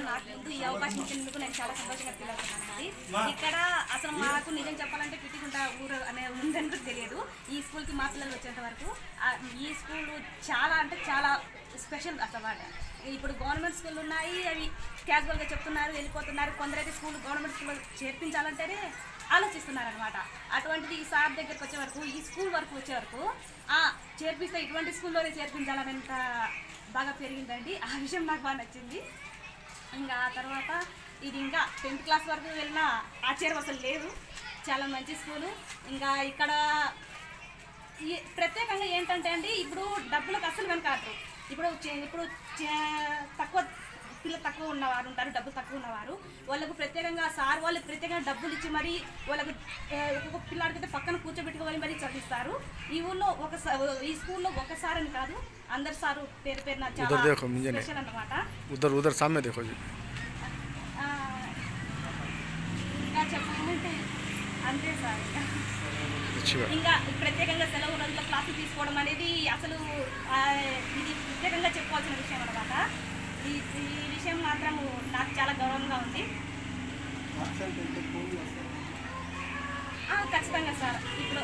నాకు ముందు ఈ అవకాశం ఇచ్చినందుకు నేను చాలా సంతోషంగా ఫీల్ అవుతున్నానండి. ఇక్కడ అసలు మాకు నిజం చెప్పాలంటే పిట్టిగుంట ఊరు అనే ఉందని తెలియదు. ఈ స్కూల్కి మా పిల్లలు వచ్చేంత వరకు ఈ స్కూల్ చాలా అంటే చాలా స్పెషల్ అసలు. ఇప్పుడు గవర్నమెంట్ స్కూల్ ఉన్నాయి, అవి క్యాజువల్గా చెప్తున్నారు, వెళ్ళిపోతున్నారు. కొందరైతే గవర్నమెంట్ స్కూల్లో చేర్పించాలంటేనే ఆలోచిస్తున్నారనమాట. అటువంటిది ఈ సార్ దగ్గరికి వచ్చే వరకు, ఈ స్కూల్ వరకు వచ్చే వరకు చేర్పిస్తే ఇటువంటి స్కూల్లోనే చేర్పించాలనేంత బాగా పెరిగిందండి. ఆ విషయం నాకు బాగా నచ్చింది. ఇంకా ఆ తర్వాత ఇది ఇంకా 10th క్లాస్ వరకు వెళ్ళిన ఆశ్చర్యం అసలు లేదు. చాలా మంచి స్కూలు. ఇంకా ఇక్కడ ప్రత్యేకంగా ఏంటంటే అండి, ఇప్పుడు డబ్బులకు అసలు వెనకాడరు. ఇప్పుడు తక్కువ ఉన్నవారు ఉంటారు, డబ్బులు తక్కువ ఉన్నవారు, వాళ్ళకు ప్రత్యేకంగా సార్ వాళ్ళు ప్రత్యేకంగా డబ్బులు ఇచ్చి మరి వాళ్ళకు ఒక్కొక్క పిల్లాడికైతే పక్కన కూర్చోబెట్టుకోవాలి మరి చదివిస్తారు. ఈ ఊళ్ళో ఈ స్కూల్లో ఒకసారి అని కాదు, అందరు సారు పేరు పేరున చాలా స్పెషల్ అన్నమాట. ఇంకా చెప్పాలంటే అంతే సార్. ఇంకా ప్రత్యేకంగా సెలవు రోజుల్లో క్లాసులు తీసుకోవడం అనేది అసలు ఇది ప్రత్యేకంగా చెప్పుకోవాల్సిన విషయం అన్నమాట. ఈ విషయం మాత్రం నాకు చాలా గౌరవంగా ఉంది. ఖచ్చితంగా సార్. ఇప్పుడు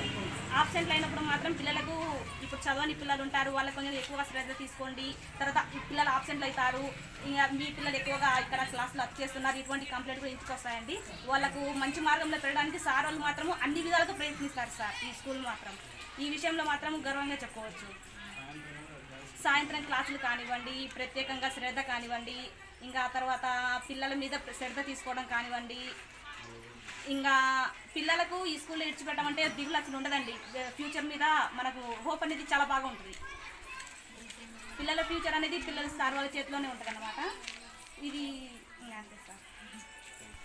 ఆబ్సెంట్లు అయినప్పుడు మాత్రం పిల్లలకు, ఇప్పుడు చదవని పిల్లలు ఉంటారు, వాళ్ళకి కొంచెం ఎక్కువగా శ్రద్ధ తీసుకోండి. తర్వాత పిల్లలు ఆబ్సెంట్లు అవుతారు, ఇంకా మీ పిల్లలు ఎక్కువగా ఇక్కడ క్లాసులు అప్ చేస్తున్నారు, ఇటువంటి కంప్లైంట్ కూడా ఇంటికి వస్తాయండి. వాళ్ళకు మంచి మార్గంలో పెరగడానికి సార్ వాళ్ళు మాత్రము అన్ని విధాలుగా ప్రయత్నిస్తారు సార్. ఈ స్కూల్ మాత్రం ఈ విషయంలో మాత్రం గర్వంగా చెప్పుకోవచ్చు. సాయంత్రం క్లాసులు కానివ్వండి, ప్రత్యేకంగా శ్రద్ధ కానివ్వండి, ఇంకా తర్వాత పిల్లల మీద శ్రద్ధ తీసుకోవడం కానివ్వండి, ఇంకా పిల్లలకు ఈ స్కూల్లో ఇడిచిపెట్టమంటే దిగులు అసలు ఉండదండి. ఫ్యూచర్ మీద మనకు హోప్ అనేది చాలా బాగా ఉంటుంది. పిల్లల ఫ్యూచర్ అనేది పిల్లల సార్ వాళ్ళ చేతిలోనే ఉంటుంది అన్నమాట. ఇది అంతే సార్.